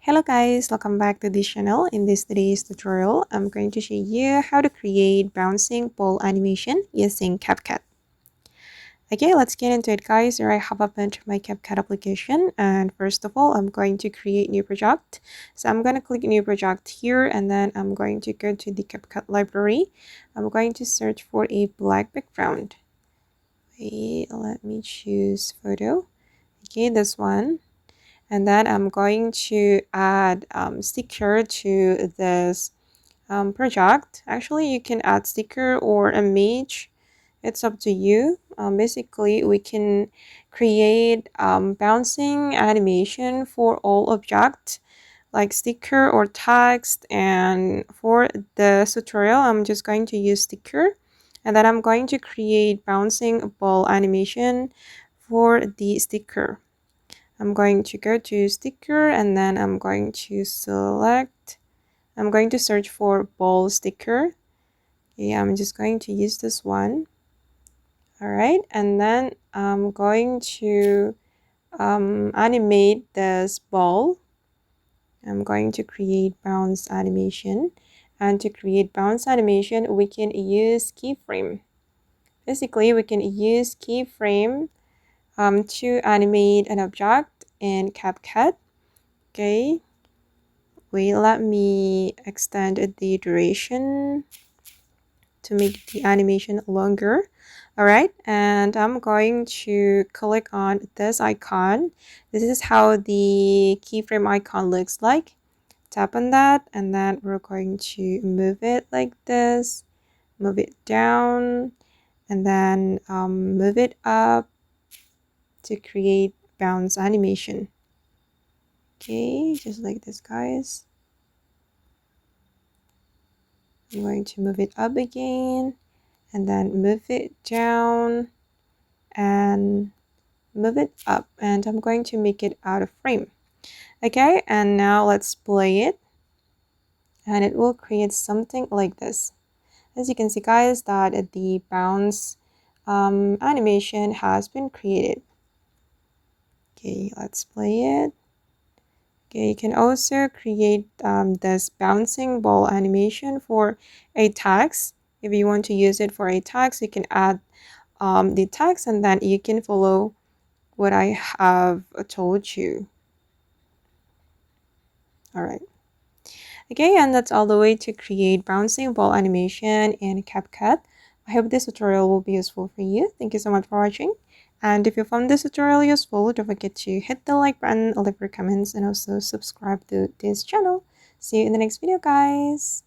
Hello guys, welcome back to this channel. In today's tutorial, I'm going to show you how to create bouncing ball animation using CapCut. Okay, let's get into it guys. Here I have opened my CapCut application, and first of all, I'm going to create new project. So I'm going to click new project here, and then I'm going to go to the CapCut library. I'm going to search for a black background. Okay, let me choose photo. Okay, this one. And then I'm going to add sticker to this project. Actually, you can add sticker or image. It's up to you. Basically, we can create bouncing animation for all objects like sticker or text. And for this tutorial, I'm just going to use sticker. And then I'm going to create bouncing ball animation for the sticker. I'm going to go to sticker and then I'm going to search for ball sticker. Okay, I'm just going to use this one. All right, and then I'm going to animate this ball. I'm going to create bounce animation. And to create bounce animation, we can use keyframe. Basically, we can use keyframe to animate an object in CapCut. Okay, wait, let me extend the duration to make the animation longer. All right, and I'm going to click on this icon. This is how the keyframe icon looks like. Tap on that, and then we're going to move it like this, move it down, and then move it up to create bounce animation. Okay, just like this, guys. I'm going to move it up again and then move it down and move it up, and I'm going to make it out of frame. Okay, and now let's play it and it will create something like this. As you can see guys, that the bounce animation has been created. Okay, let's play it. Okay, you can also create this bouncing ball animation for a text. If you want to use it for a text, you can add the text and then you can follow what I have told you. All right. Okay, and that's all the way to create bouncing ball animation in CapCut. I hope this tutorial will be useful for you. Thank you so much for watching. And if you found this tutorial useful, don't forget to hit the like button, leave your comments, and also subscribe to this channel. See you in the next video, guys.